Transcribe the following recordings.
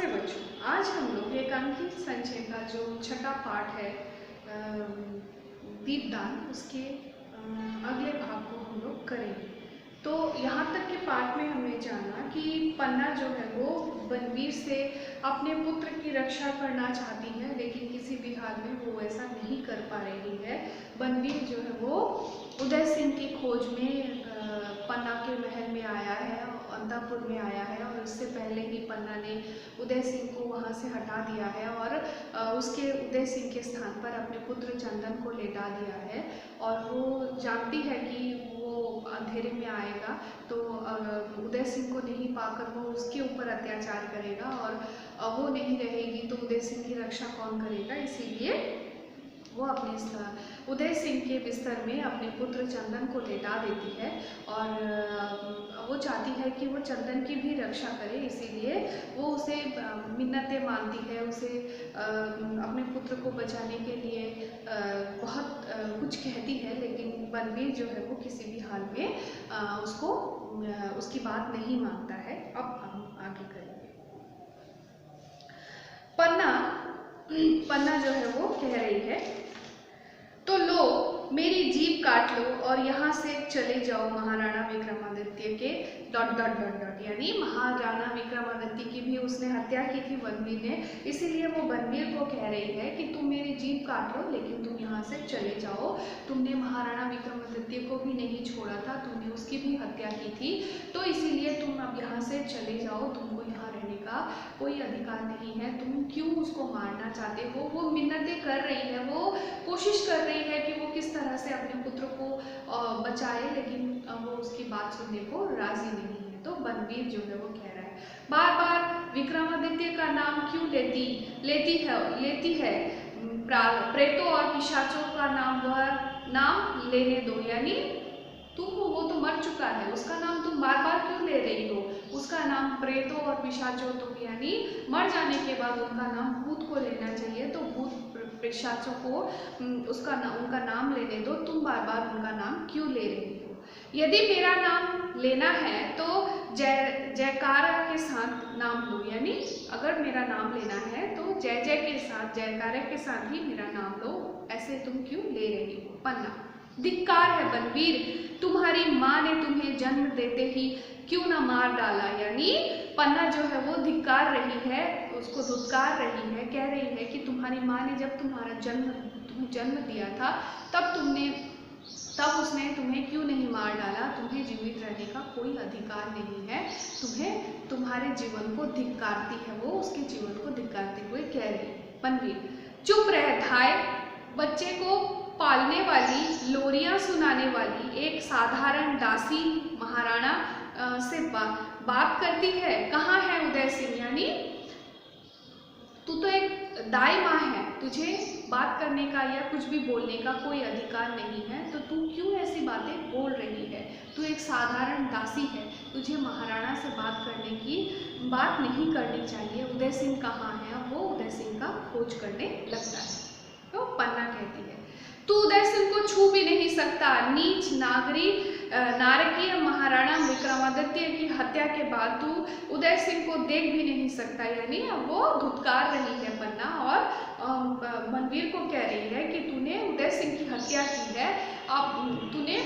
नमस्ते बच्चों, आज हम लोग एकांकी संचय का जो छठा पाठ है दीपदान, उसके अगले भाग को हम लोग करेंगे। तो यहाँ तक के पाठ में हमने जाना कि पन्ना जो है वो बनवीर से अपने पुत्र की रक्षा करना चाहती है, लेकिन किसी भी हाल में वो ऐसा नहीं कर पा रही है। बनवीर जो है वो उदय सिंह की खोज में पन्ना के महल में आया है, अंतापुर में आया है, और उससे पहले ही पन्ना ने उदय सिंह को वहाँ से हटा दिया है और उसके उदय सिंह के स्थान पर अपने पुत्र चंदन को लेटा दिया है। और वो जानती है कि वो अंधेरे में आएगा तो उदय सिंह को नहीं पाकर वो उसके ऊपर अत्याचार करेगा, और वो नहीं रहेगी तो उदय सिंह की रक्षा कौन करेगा। इसीलिए वो अपने उदय सिंह के बिस्तर में अपने पुत्र चंदन को लेटा देती है, और वो चाहती है कि वो चंदन की भी रक्षा करे। इसीलिए वो उसे मिन्नतें मांगती है, उसे अपने पुत्र को बचाने के लिए बहुत कुछ कहती है, लेकिन बनवीर जो है वो किसी भी हाल में उसकी बात नहीं मानता है। अब हम आगे करेंगे। पन्ना जो है वो कह रही है, तो लो मेरी जीभ काट लो और यहाँ से चले जाओ महाराणा विक्रमादित्य के ... यानी महाराणा विक्रमादित्य की भी उसने हत्या की थी बनवीर ने। इसीलिए वो बनवीर को कह रही है कि तुम मेरी जीभ काट लो, लेकिन तुम यहाँ से चले जाओ। तुमने महाराणा विक्रमादित्य को भी नहीं छोड़ा था, तुमने उसकी भी हत्या की थी, तो इसीलिए तुम अब यहाँ से चले जाओ। तुमको यहाँ रहने का कोई अधिकार नहीं है। तुम क्यों उसको मारना चाहते हो? वो मिन्नतें कर रही है, वो कोशिश कर रही है कि वो किस तरह से अपने पुत्र को बचाए, लेकिन वो उसकी बात सुनने को राजी नहीं है। तो बनवीर जो है वो कह रहा है, बार बार विक्रमादित्य का नाम क्यों लेती है? प्रेतों और पिशाचों का नाम लेने दो। यानी वो तो मर चुका है, उसका नाम तुम बार बार क्यों ले रही हो? उसका नाम प्रेतों और पिशाचों, तो यानी मर जाने के बाद उनका नाम भूत को लेना चाहिए, तो भूत पिशाचों को उनका नाम लेने दो। तुम बार बार उनका नाम क्यों ले रही हो? यदि मेरा नाम लेना है तो जयकार के साथ नाम लो। यानी अगर मेरा नाम लेना है तो जय जय के साथ, जयकार के साथ ही मेरा नाम लो। ऐसे तुम क्यों ले रही हो? पन्ना, धिक्कार है बनवीर, तुम्हारी माँ ने तुम्हें जन्म देते ही क्यों ना मार डाला। यानी पन्ना जो है वो धिक्कार रही है, उसको धुतकार रही है, कह रही है कि तुम्हारी माँ ने जब तुम्हें जन्म दिया था तब उसने तुम्हें क्यों नहीं मार डाला? तुम्हें जीवित रहने का कोई अधिकार नहीं है। तुम्हारे जीवन को धिक्कारती है वो, उसके जीवन को धिक्कारते हुए कह रही है। बनवीर, चुप रह धाय, बच्चे को पालने वाली, लोरियां सुनाने वाली एक साधारण दासी महाराणा से बात करती है। कहाँ है उदय सिंह? यानी तू तो एक दाई माँ है, तुझे बात करने का या कुछ भी बोलने का कोई अधिकार नहीं है, तो तू क्यों ऐसी बातें बोल रही है? तू एक साधारण दासी है, तुझे महाराणा से बात करने की बात नहीं करनी चाहिए। उदय सिंह कहाँ है? वो उदय सिंह का खोज करने लगता है। तो पन्ना कहती है, तू उदय सिंह को छू भी नहीं सकता। नीच नारकीय महाराणा विक्रमादित्य की हत्या के बाद तू उदय सिंह को देख भी नहीं सकता। यानी अब वो धुतकार रही है पन्ना, और बनवीर को कह रही है कि तूने उदय सिंह की हत्या की है, अब तूने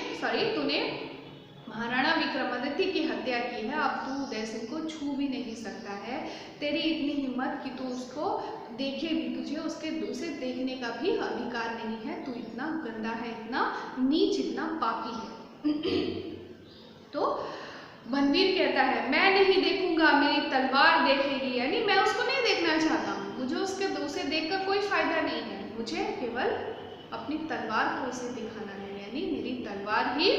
महाराणा विक्रमादित्य की हत्या की है, अब तू उदय सिंह को छू भी नहीं सकता है। तेरी इतनी हिम्मत कि तू उसको देखे भी, तुझे उसे देखने का भी अधिकार नहीं है। तू इतना गंदा है, इतना नीच, इतना पापी है। तो बनवीर कहता है, मैं नहीं देखूंगा, मेरी तलवार देखेगी। यानी मैं उसको नहीं देखना चाहता हूँ, मुझे उसे देखकर कोई फायदा नहीं है, मुझे केवल अपनी तलवार को उसे दिखाना है। यानी मेरी तलवार ही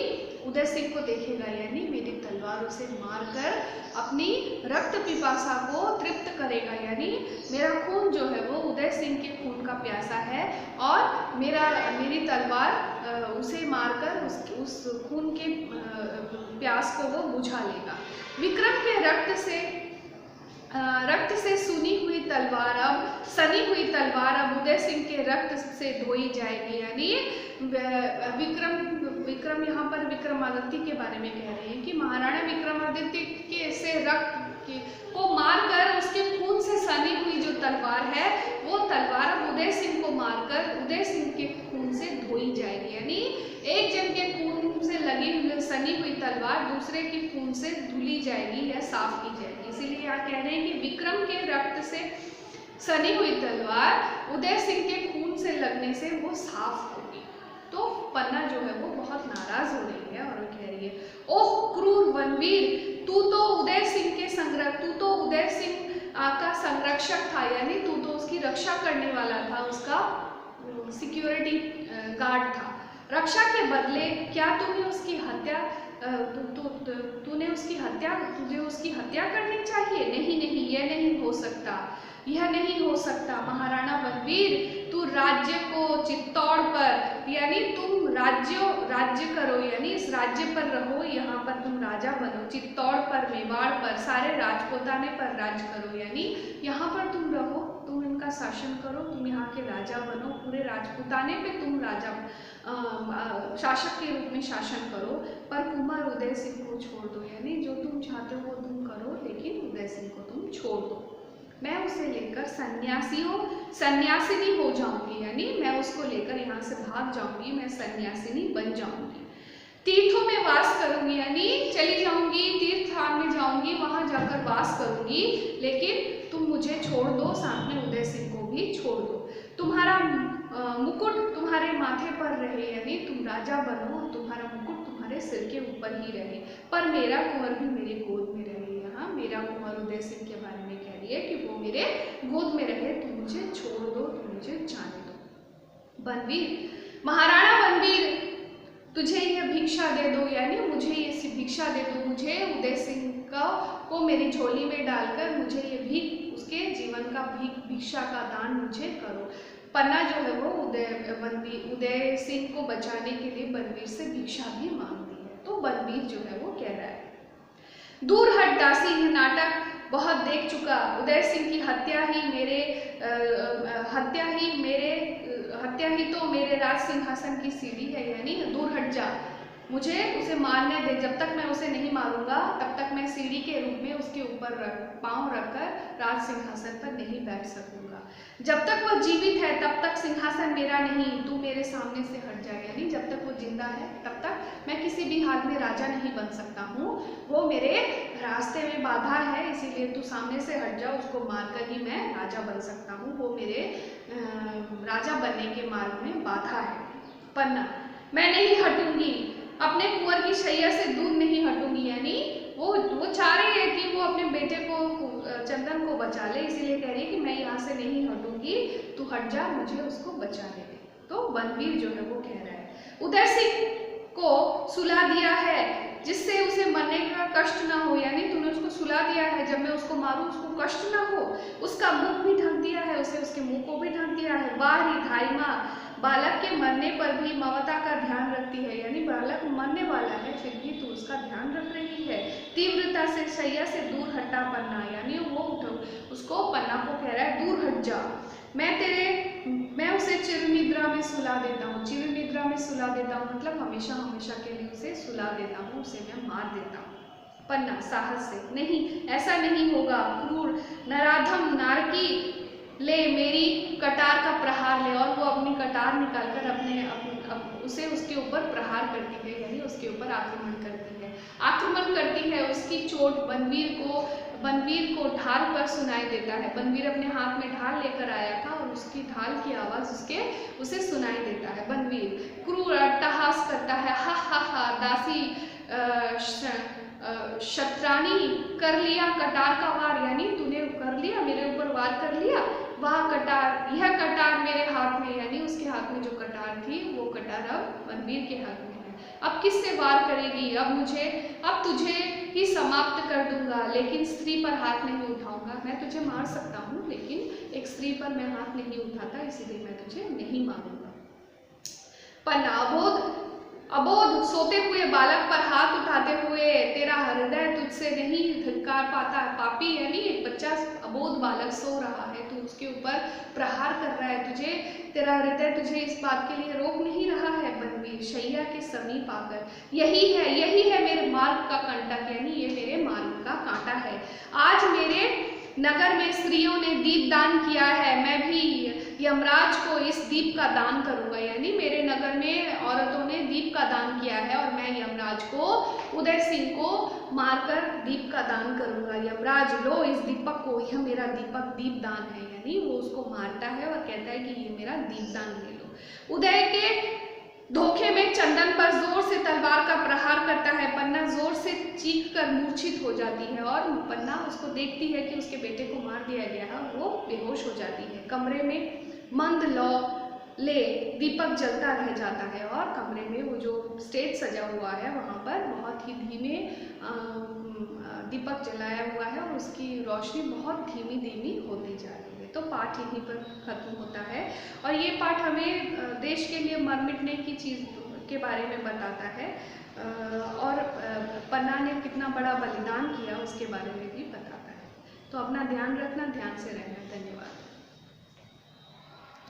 उदय सिंह को देखेगा, यानी मेरी तलवार उसे मारकर अपनी रक्त पिपासा को तृप्त करेगा। यानी मेरा खून जो है वो उदय सिंह के खून का प्यासा है, और मेरी तलवार उसे मारकर उस खून के प्यास को वो बुझा लेगा। विक्रम के रक्त से सनी हुई तलवार अब उदय सिंह के रक्त से धोई जाएगी। यानी विक्रम यहाँ पर विक्रमादित्य के बारे में कह रहे हैं कि महाराणा विक्रमादित्य के से रक्त को मारकर उसके खून से तलवार दूसरे के खून से धुली जाएगी या साफ की जाएगी। इसीलिए यहाँ कह रहे हैं कि विक्रम के रक्त से सनी हुई तलवार उदय सिंह के खून से लगने से वो साफ होगी। तो पन्ना जो है वो बहुत नाराज हो रही है और वो कह रही है, ओह क्रूर वनवीर, तू तो उदय सिंह का संरक्षक था, यानी तू तो उसकी रक्षा करने वाला था, उसका सिक्योरिटी गार्ड था। रक्षा के बदले क्या तूने उसकी हत्या तुझे उसकी हत्या करनी चाहिए? नहीं नहीं, यह नहीं हो सकता। महाराणा बलवीर, तू राज्य को चित्तौड़ पर, यानी तुम राज्य करो, यानी इस राज्य पर रहो, यहाँ पर तुम राजा बनो, चित्तौड़ पर, मेवाड़ पर, सारे राजपूताने पर राज करो, यानी यहाँ पर तुम रहो, तुम इनका शासन करो, तुम यहाँ के राजा बनो, पूरे राजपूताने पे तुम राजा शासक के रूप में शासन करो, पर कुमार उदय सिंह को छोड़ दो, यानी जो तुम चाहते हो वो तुम करो, लेकिन उदय सिंह को तुम छोड़ दो। मैं उसे लेकर सन्यासिनी हो जाऊंगी, यानी मैं उसको लेकर यहाँ से भाग जाऊंगी, मैं सन्यासिनी बन जाऊंगी। तीर्थों में वास करूंगी, यानी चली जाऊंगी, तीर्थ स्थान में जाऊंगी, वहां जाकर वास करूंगी, लेकिन तुम मुझे छोड़ दो, साथ में उदय सिंह को भी छोड़ दो। तुम्हारा मुकुट तुम्हारे माथे पर रहे, यानी तुम राजा बनो, तुम्हारा मुकुट तुम्हारे सिर के ऊपर ही रहे, पर मेरा कुंवर भी मेरे गोद में रहे। यहाँ मेरा कुंवर उदय सिंह के बारे में कह रही है कि वो मेरे गोद में रहे, तुम मुझे छोड़ दो, तुम मुझे जाने दो। बनवीर, महाराणा बनवीर, तुझे यह भिक्षा दे दो, यानी मुझे ये भिक्षा दे दो, मुझे उदय सिंह को मेरी झोली में डालकर मुझे ये भीख, उसके जीवन का भिक्षा का दान मुझे करो। पन्ना जो है वो उदय सिंह को बचाने के लिए बनवीर से भिक्षा भी मांगती है। तो बनवीर जो है वो कह रहा है, दूर हट दासी, यह नाटक बहुत देख चुका, उदय सिंह की हत्या ही तो मेरे राज सिंहासन की सीढ़ी है, यानी दूर हट जा, मुझे उसे मारने दे, जब तक मैं उसे नहीं मारूंगा तब तक मैं सीढ़ी के रूप में उसके ऊपर पांव रखकर राज सिंहासन पर नहीं बैठ सकूंगा। जब तक वो जीवित है तब तक सिंहासन मेरा नहीं, तू मेरे सामने से हट जाए, यानी जब तक वो जिंदा है तब तक मैं किसी भी हाल में राजा नहीं बन सकता हूँ, वो मेरे रास्ते में बाधा है, इसीलिए तू सामने से हट जा, उसको मारकर ही मैं राजा बन सकता हूँ, वो मेरे राजा बनने के मार्ग में बाधा है। पन्ना, मैं नहीं हटूंगी, अपने कुंवर की शैया से दूर नहीं हटूंगी, यानी वो चाह रही है कि वो अपने बेटे को चंदन को बचा ले, इसीलिए कह रही है कि मैं यहाँ से नहीं हटूंगी, तू हट जा, मुझे उसको बचाने दे। तो बनवीर जो है वो कह रहा है, उदय सिंह को सुला दिया है जिससे उसे मरने का कष्ट ना हो, यानी तूने उसको सुला दिया है, जब मैं उसको मारूं उसको कष्ट ना हो, उसका मुख भी ढक दिया है, उसे उसके मुंह को भी ढक दिया है। वाह री धाई माँ, बालक के मरने पर भी ममता का ध्यान रखती है, यानी बालक मरने वाला है फिर भी तू उसका ध्यान रख रही है। तीव्रता से शैया से दूर हटा पन्ना, यानी वो उसको पन्ना को कह रहा है दूर हट जा, मैं उसे चिरनिद्रा में सुला देता हूँ, चिरनिद्रा में सुला देता हूँ मतलब हमेशा हमेशा के लिए उसे सुला देता हूँ, उसे मैं मार देता हूँ। पन्ना साहस से, नहीं ऐसा नहीं होगा, क्रूर नराधम नारकी, ले मेरी कटार का प्रहार ले, और वो अपनी कटार निकालकर उसे उसके ऊपर प्रहार करती है, यानी उसके ऊपर आक्रमण करती है। उसकी चोट बनवीर को ढाल पर सुनाई देता है। बनवीर अपने हाथ में ढाल लेकर आया था और उसकी ढाल की आवाज उसे सुनाई देता है। बनवीर क्रूर अट्टहास करता है, हा हा हा, दासी शत्रानी, कर लिया कटार का वार, यानी तूने कर लिया, मेरे ऊपर वार कर लिया। वह कटार, यह कटार मेरे हाथ में, यानी उसके हाथ में जो कटार थी वो कटार अब बनवीर के हाथ में है। अब किससे वार करेगी? अब तुझे ही समाप्त कर दूंगा, लेकिन स्त्री पर हाथ नहीं उठाऊंगा। मैं तुझे मार सकता हूँ लेकिन एक स्त्री पर मैं हाथ नहीं उठाता, इसीलिए मैं तुझे नहीं मारूंगा। पन्ना, अबोध सोते हुए बालक पर हाथ उठाते हुए तेरा हृदय तुझसे नहीं धिक्कार पाता। पापी, यानी एक बच्चा अबोध बालक सो रहा है, तू उसके ऊपर प्रहार कर रहा है, तेरा हृदय तुझे इस बात के लिए रोक नहीं रहा है। बनवीर शैया के समीप आकर, यही है मेरे मार्ग का कंटक, यानी ये मेरे मार्ग का कांटा है। आज मेरे नगर में स्त्रियों ने दीप दान किया है, मैं भी यमराज को इस दीप का दान करूंगा। यानी मेरे नगर में औरतों ने दीप का दान किया है और मैं यमराज को, उदय सिंह को मारकर दीप का दान करूंगा। यमराज लो इस दीपक को, यह मेरा दीप दान है। यानी वो उसको मारता है और कहता है कि ये मेरा दीप दान ले लो। उदय के धोखे में चंदन पर जोर से तलवार का प्रहार करता है। पन्ना जोर से चीख कर मूर्छित हो जाती है और पन्ना उसको देखती है कि उसके बेटे को मार दिया गया है, वो बेहोश हो जाती है। कमरे में मंद लौ ले दीपक जलता रह जाता है और कमरे में वो जो स्टेज सजा हुआ है वहाँ पर बहुत ही धीमे दीपक जलाया हुआ है और उसकी रोशनी बहुत धीमी धीमी होती जा रही है। तो पाठ यहीं पर खत्म होता है और ये पाठ हमें देश के लिए मर मिटने की चीज़ के बारे में बताता है और पन्ना ने कितना बड़ा बलिदान किया उसके बारे में भी बताता है। तो अपना ध्यान रखना, ध्यान से रहना। धन्यवाद।